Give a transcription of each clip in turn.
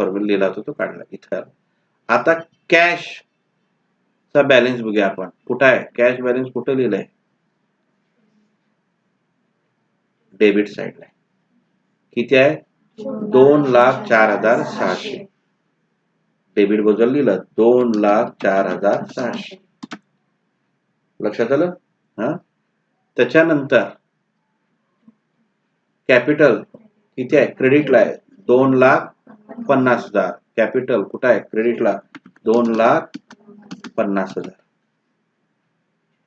Formula लिहिला होता तो काढला इथं. आता कॅश चा बॅलन्स बघूया आपण. कुठं आहे कॅश बॅलन्स? कुठं लिहिलंय? डेबिट साइडला. किती आहे? 2,04,600. डेबिट बाजूला लिहिलं 2,04,600. लक्षात आलं? हा. त्याच्यानंतर कॅपिटल किती आहे? क्रेडिटला आहे 2,50,000. कॅपिटल कुठं आहे? क्रेडिटला 2,50,000.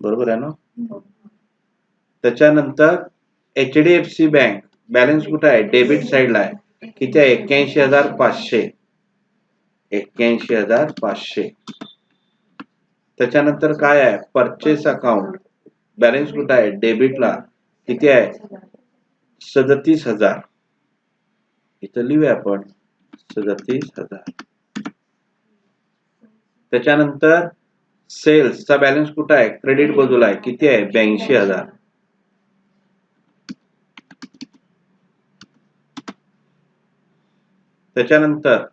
बरोबर आहे ना? त्याच्यानंतर HDFC बँक बॅलन्स कुठं आहे? डेबिट साइडला आहे. किती आहे? 81,500. 81,500. त्याच्यानंतर काय आहे? परचेस अकाउंट बॅलन्स कुठं आहे? डेबिटला. किती आहे? 37,000. इथं लिहूया आपण 37,000. त्याच्यानंतर सेल्सचा बॅलन्स कुठं आहे? क्रेडिट बाजूला आहे. किती आहे? 82,000. त्याच्यानंतर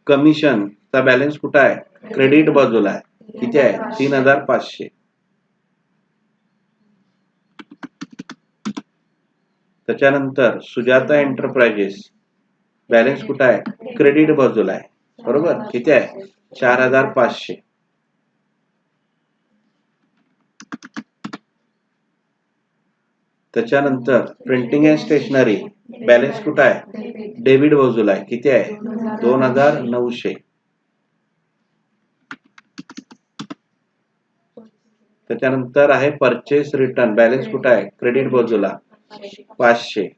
कमिशनचा बॅलन्स कुठं आहे? क्रेडिट बाजूला आहे. किती आहे? 3,500. त्याच्यानंतर सुजाता एंटरप्राइजेस बॅलन्स कुठं आहे? क्रेडिट बाजूला आहे. बरोबर. किती आहे? 4,500. त्याच्यानंतर प्रिंटिंग अँड स्टेशनरी बॅलन्स कुठं आहे? डेबिट बाजूला आहे. किती आहे? 2,900. त्याच्यानंतर आहे परचेस रिटर्न बॅलन्स कुठं आहे? क्रेडिट बाजूला 500.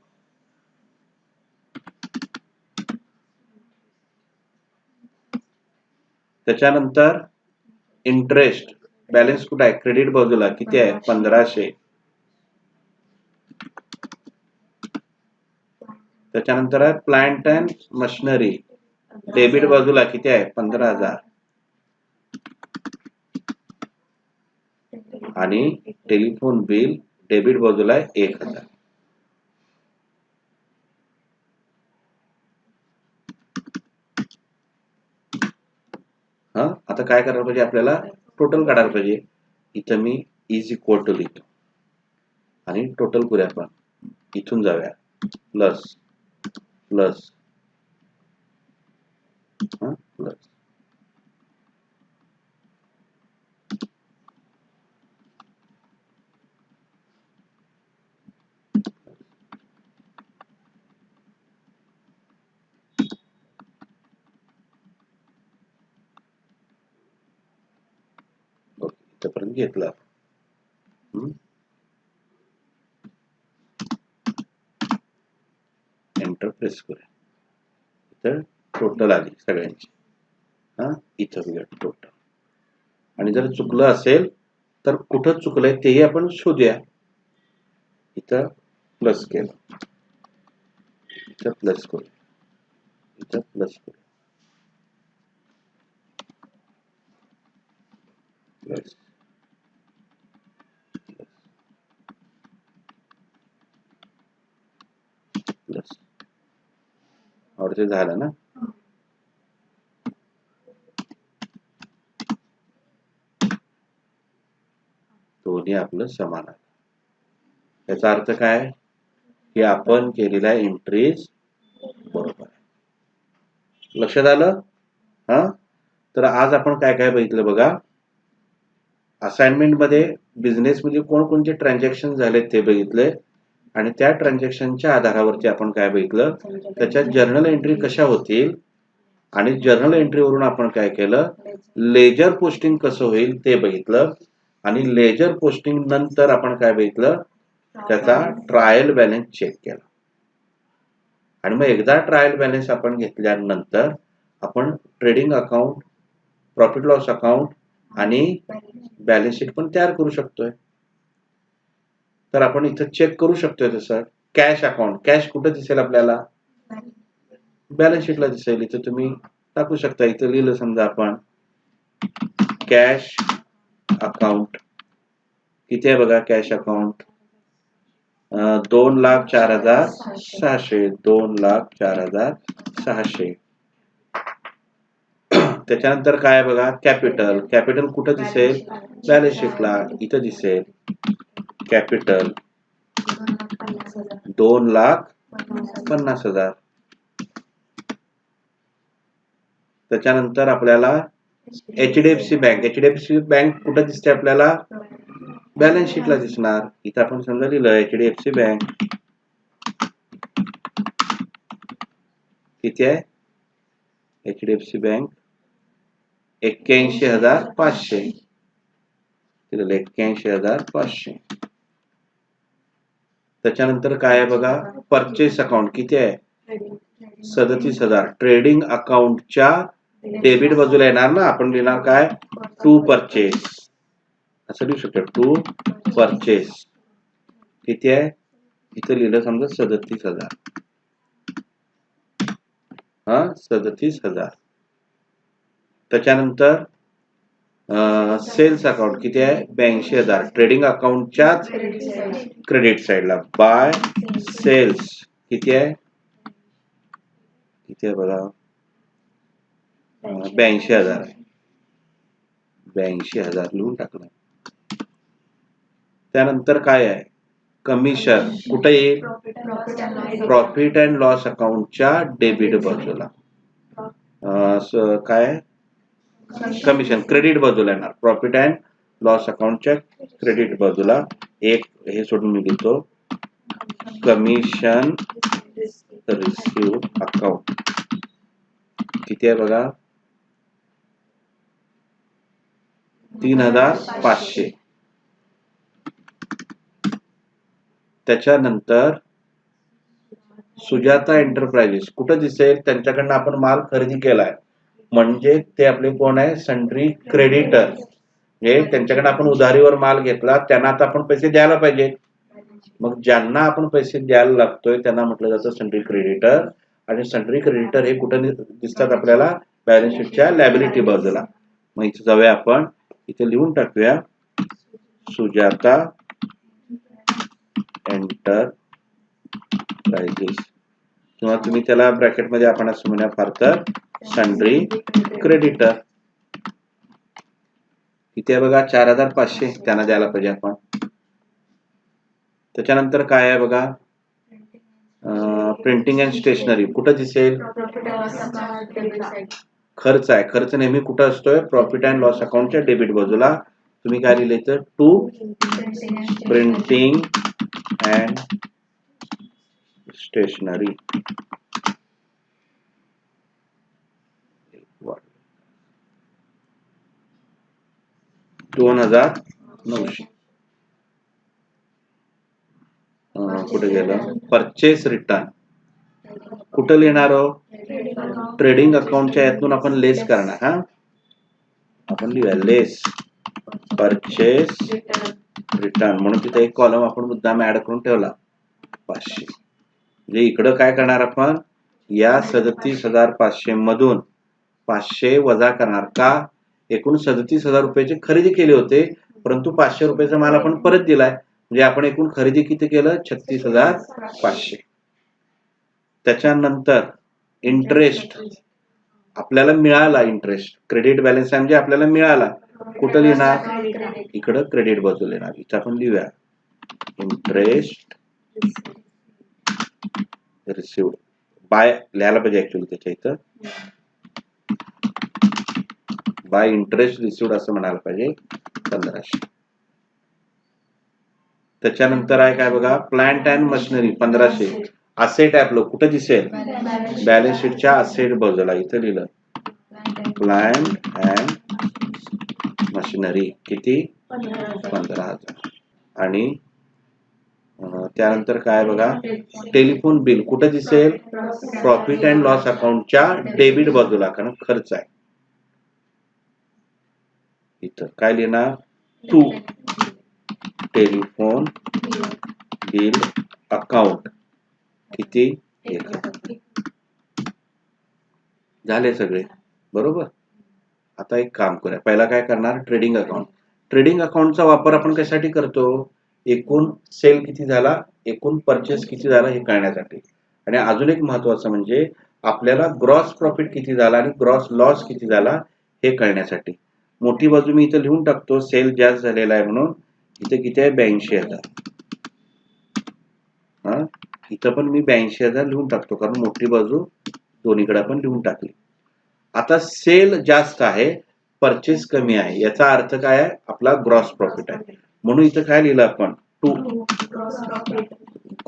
त्याच्यानंतर इंटरेस्ट बॅलन्स कुठं आहे? क्रेडिट बाजूला. किती आहे? 1,500. त्याच्यानंतर आहे प्लांट अँड मशिनरी डेबिट बाजूला. किती आहे? 15,000. आणि टेलिफोन बिल डेबिट बाजूला आहे 1,000. हा. आता काय करायला पाहिजे? आपल्याला टोटल काढायला पाहिजे. इथं मी इज इक्वल टू लिहितो आणि टोटल करूया आपण. इथून जाऊया प्लस प्लस प्लस. इथपर्यंत घेतला. एंटर प्रेस करूया. इथं टोटल आली सगळ्यांची. हा. इथं बघूया टोटल. आणि जर चुकलं असेल तर कुठं चुकलंय तेही आपण शोधूया. इथं प्लस केलं. इथं प्लस करूया. इथं प्लस करूया. Plus plus. आवडते झालं ना? दोन्ही आपलं समान आहे. याचा अर्थ काय? की आपण केलेल्या एंट्रीज बरोबर आहे. लक्षात आलं? हा. तर आज आपण काय काय बघितलं बघा. असाइनमेंट मध्ये बिझनेस मध्ये कोणकोणते ट्रान्झॅक्शन झाले ते बघितले आणि त्या ट्रान्झॅक्शनच्या आधारावरती आपण काय बघितलं, त्याच्यात जर्नल एंट्री कशा होतील आणि जर्नल एंट्रीवरून आपण काय केलं, लेजर पोस्टिंग कसं होईल ते बघितलं आणि लेजर पोस्टिंग नंतर आपण काय बघितलं, त्याचा ट्रायल बॅलन्स चेक केला. आणि मग एकदा ट्रायल बॅलन्स आपण घेतल्यानंतर आपण trading account, profit loss account आणि बॅलन्स शीट पण तयार करू शकतोय. तर आपण इथं चेक करू शकतोय तसं. कॅश अकाउंट, कॅश कुठं दिसेल आपल्याला? बॅलन्स शीटला दिसेल. इथं तुम्ही टाकू शकता. इथं लिहिलं समजा आपण कॅश अकाउंट. किती आहे बघा कॅश अकाउंट? 2,04,600. 2,04,600. त्याच्यानंतर काय आहे बघा, कॅपिटल. कॅपिटल कुठं दिसेल? बॅलन्स शीटला. इथं दिसेल कॅपिटल 2,50,000. त्याच्यानंतर आपल्याला HDFC बँक. HDFC बँक कुठं दिसते आपल्याला? बॅलन्स शीटला दिसणार. इथं आपण समजा लिहिलं HDFC बँक. किती आहे? HDFC bank 81,500. 81,500. त्याच्यानंतर काय आहे बघा, परचेस अकाउंट किती आहे? 37,000. ट्रेडिंग अकाउंटच्या डेबिट बाजूला येणार ना, आपण लिहिणार काय? टू परचेस असं लिहू शकतो. टू परचेस किती आहे? इथं लिहिलं समजा 37,000. 37,000. त्याच्यानंतर सेल्स अकाउंट किती आहे? 82,000. ट्रेडिंग अकाउंटच्याच क्रेडिट साइडला. बाय सेल्स किती आहे? किती आहे बघा, 82,000 आहे. 82,000 लिहून टाकलं. त्यानंतर काय आहे? कमिशन कुठे येईल? प्रॉफिट अँड लॉस अकाउंटच्या डेबिट बाजूला. काय? कमिशन क्रेडिट बाजूला येणार. प्रॉफिट अँड लॉस अकाउंटच्या क्रेडिट बाजूला एक हे सोडून मी लिहितो कमिशन रिसिव्ह अकाउंट. किती आहे बघा? 3,500. त्याच्यानंतर सुजाता एंटरप्राइजेस कुठं दिसेल? त्यांच्याकडनं आपण माल खरेदी केलाय म्हणजे ते आपले कोण आहे? Sundry creditor. हे त्यांच्याकडे आपण उधारीवर माल घेतला, त्यांना आता आपण पैसे द्यायला पाहिजे. मग ज्यांना आपण पैसे द्यायला लागतोय त्यांना म्हटलं जातं सन्ड्री क्रेडिटर. आणि सन्ड्री क्रेडिटर हे कुठं दिसतात आपल्याला? बॅलन्स शीटच्या लायबिलिटी बाजूला. मग इथे जाऊया आपण, इथे लिहून टाकूया सुजाता एंटरप्राइजेस, किंवा तुम्ही त्याला ब्रॅकेटमध्ये आपण असं म्हणूया फार तर सन्ड्री क्रेडिटर. किती आहे बघा? 4,500 त्यांना द्यायला पाहिजे आपण. त्याच्यानंतर काय आहे बघा, प्रिंटिंग अँड स्टेशनरी कुठं दिसेल? खर्च आहे. खर्च नेहमी कुठं असतोय? प्रॉफिट अँड लॉस अकाउंटच्या डेबिट बाजूला. तुम्ही काय लिहिले तर टू प्रिंटिंग अँड स्टेशनरी. 2,900. कुठे गेलं? परचेस रिटर्न कुठं लिहिणार? ट्रेडिंग अकाउंटच्या यातून आपण लेस करणार. आपण लिहूया लेस परचेस रिटर्न. म्हणून तिथे एक कॉलम आपण मुद्दाम ऍड करून ठेवला 500. म्हणजे इकडं काय करणार आपण? या 37,500 मधून 500 वजा करणार. का? एकूण 37,000 रुपयाची खरेदी केली होते, परंतु 500 रुपयाचा माल आपण परत दिलाय. म्हणजे आपण एकूण खरेदी किती केलं? 36,500. त्याच्यानंतर इंटरेस्ट आपल्याला मिळाला. इंटरेस्ट क्रेडिट बॅलन्स आहे म्हणजे आपल्याला मिळाला. कुठं लिहिणार? इकडं क्रेडिट बाजूला येणार. इथं आपण लिहूया इंटरेस्ट रिसिव्ड बाय. लिहायला पाहिजे ऍक्च्युअली त्याच्या इथं बाय इंटरेस्ट रिसिव्ड असं म्हणायला पाहिजे. 1,500. त्याच्यानंतर आहे काय बघा, प्लांट अँड मशिनरी 1,500. असेट आहे आपलं कुठं दिसेल? बॅलन्स शीटच्या असेट बाजूला. इथं लिहिलं प्लांट अँड मशिनरी किती? 15,000. आणि त्यानंतर काय बघा, टेलिफोन बिल कुठं दिसेल? प्रॉफिट अँड लॉस अकाउंटच्या डेबिट बाजूला, कारण खर्च आहे. इथं काय लिहिणार? टू टेलिफोन बिल अकाउंट किती? 1,000. झाले सगळे बरोबर. आता एक काम करूया. पहिला काय करणार? Trading account. ट्रेडिंग अकाउंटचा वापर आपण कशासाठी करतो? एकूण सेल किती झाला, एकूण परचेस किती झाला हे कळण्यासाठी. आणि अजून एक महत्वाचं म्हणजे आपल्याला ग्रॉस प्रॉफिट किती झाला आणि ग्रॉस लॉस किती झाला हे कळण्यासाठी मोठी बाजू मी इथं लिहून टाकतो, सेल जास्त झालेला आहे म्हणून. इथे किती आहे? 82,000. हा, इथं पण मी 82,000 लिहून टाकतो, कारण मोठी बाजू दोन्हीकडे आपण लिहून टाकली. आता सेल जास्त आहे, परचेस कमी आहे, याचा अर्थ काय आहे? आपला ग्रॉस प्रॉफिट आहे. म्हणून इथं काय लिहिलं आपण? To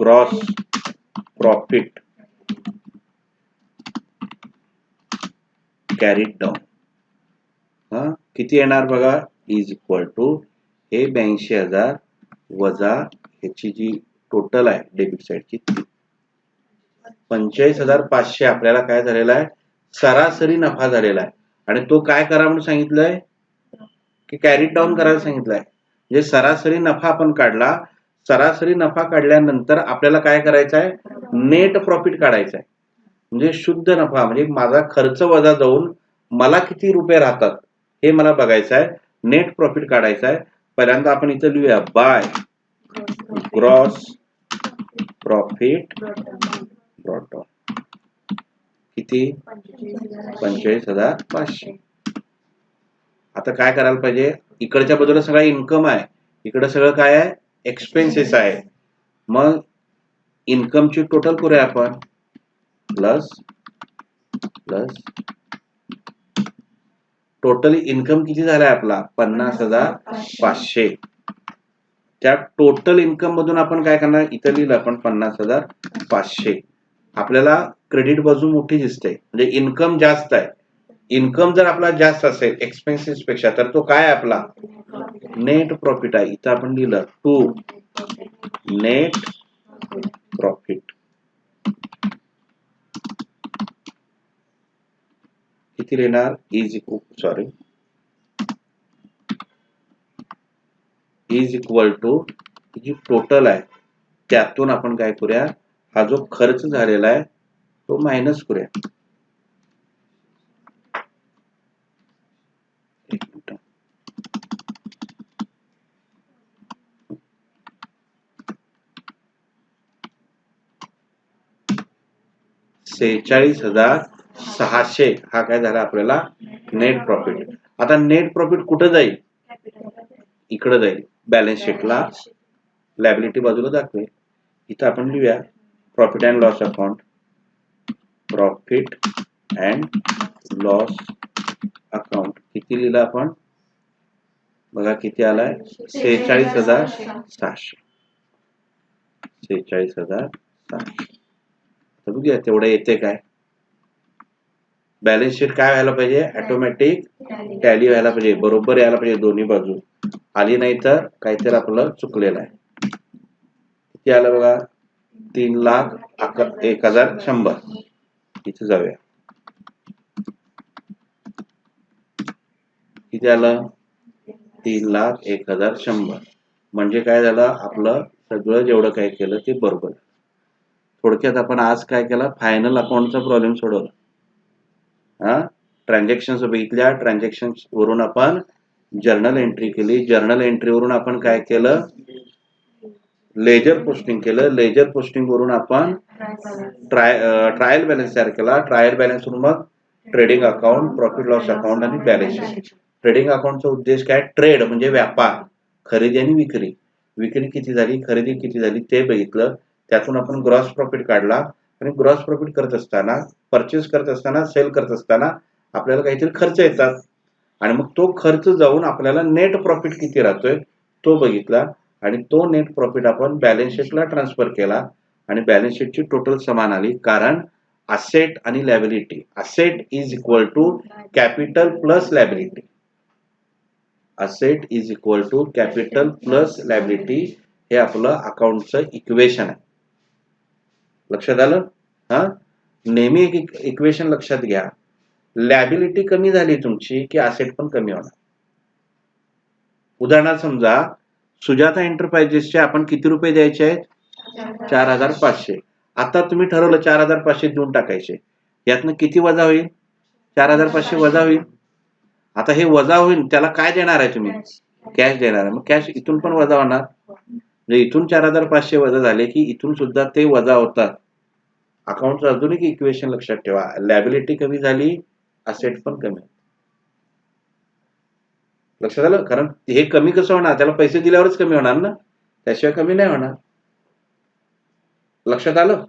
gross profit carried down. हा, किती येणार बघा? इज इक्वल टू हे 82,000 वजा ह्याची जी टोटल आहे डेबिट साईडची 45,500 आपल्याला काय झालेला आहे? सरासरी नफा झालेला आहे. आणि तो काय करा म्हणून सांगितलंय? की कॅरीड डाऊन करायला सांगितलंय. म्हणजे सरासरी नफा आपण काढला. सरासरी नफा काढल्यानंतर आपल्याला काय करायचं आहे? नेट प्रॉफिट काढायचं आहे. म्हणजे शुद्ध नफा, म्हणजे माझा खर्च वजा जाऊन मला किती रुपये राहतात हे मला बघायचं आहे. नेट प्रॉफिट काढायचं आहे. पहिल्यांदा आपण इथं लिहूया by gross profit brought down. किती? 45,500. आता काय करायला पाहिजे? इकडच्या बाजूला सगळा इन्कम आहे, इकडे सगळं काय आहे? एक्सपेन्सेस आहे. मग इन्कमची टोटल करूया आपण. प्लस प्लस टोटल इन्कम किती झालाय आपला? 50,500. त्या टोटल इन्कम मधून आपण काय करणार? इथं लिहिलं आपण 50,500. आपल्याला क्रेडिट बाजू मोठी दिसते, म्हणजे इन्कम जास्त आहे. इन्कम जर आपला जास्त असेल एक्सपेन्सेस पेक्षा, तर तो काय आपला? नेट प्रॉफिट आहे. इथं आपण लिहिलं टू नेट प्रॉफिट. किती लिहिणार? Is equal to g total आहे त्यातून आपण काय करूया? हा जो खर्च झालेला आहे तो मायनस करूया. एक मिनिट. $46,600 हा काय झाला आपल्याला? Net profit. आता नेट प्रॉफिट कुठं जाईल? इकडे जाईल, बॅलन्स शीटला लायबिलिटी बाजूला दाखवेल. इथं आपण लिहूया profit and loss account. Profit and loss account किती लिहिलं आपण? बघा किती आलाय? 46,600. 46,600. तर बघूया तेवढं येते काय? बॅलन्स शीट काय व्हायला पाहिजे? ऑटोमॅटिक टॅली व्हायला पाहिजे, बरोबर यायला पाहिजे. दोन्ही बाजू आली नाही तर काहीतरी आपलं चुकलेलं आहे. किती आलं बघा? 3,01,100. इथे जाऊया. किती आलं? 3,01,100. म्हणजे काय झालं? आपलं सगळं जेवढं काय केलं ते बरोबर. थोडक्यात आपण आज काय केलं? फायनल अकाउंटचा प्रॉब्लेम सोडवला. ट्रान्झॅक्शन बघितल्या, ट्रान्झॅक्शन वरून आपण जर्नल एंट्री केली. जर्नल एंट्री वरून आपण काय केलं? लेजर पोस्टिंग केलं. लेजर पोस्टिंग वरून आपण ट्रायल बॅलन्स तयार केला. ट्रायल बॅलन्स वरून मग trading account, profit loss account आणि बॅलन्स शीट. ट्रेडिंग अकाउंटचा उद्देश काय? ट्रेड म्हणजे व्यापार, खरेदी आणि विक्री. विक्री किती झाली, खरेदी किती झाली ते बघितलं. त्यातून आपण ग्रॉस प्रॉफिट काढला. आणि ग्रॉस प्रॉफिट करत असताना, परचेस करत असताना, सेल करत असताना आपल्याला काहीतरी खर्च येतात. आणि मग तो खर्च जाऊन आपल्याला नेट प्रॉफिट किती राहतोय तो बघितला. आणि तो नेट प्रॉफिट आपण बॅलन्स शीटला ट्रान्सफर केला. आणि बॅलन्स शीटची टोटल समान आली, कारण असेट आणि liability. Asset is equal to capital plus liability. Asset is equal to capital plus liability हे आपलं अकाउंटचं इक्वेशन आहे. लक्षात आलं? नेहमी एक इक्वेशन लक्षात घ्या. लॅबिलिटी कमी झाली तुमची की असेट पण कमी होणार. उदाहरणार्थ समजा सुजाता एंटरप्राइजेसचे आपण किती रुपये द्यायचे आहेत? 4,500. आता तुम्ही ठरवलं 4,500 देऊन टाकायचे. यातनं किती वजा होईल? 4,500 वजा होईल. आता हे वजा होईल, त्याला काय देणार आहे तुम्ही? कॅश देणार आहे. मग कॅश इथून पण वजा होणार. म्हणजे इथून 4,500 वजा झाले की इथून सुद्धा ते वजा होतात. अकाउंटचं अजून एक इक्वेशन लक्षात ठेवा. लॅबिलिटी कमी झाली, असेट पण कमी. लक्षात आलं? कारण हे कमी कसं होणार? त्याला पैसे दिल्यावरच कमी होणार ना, त्याशिवाय कमी नाही होणार. लक्षात आलं?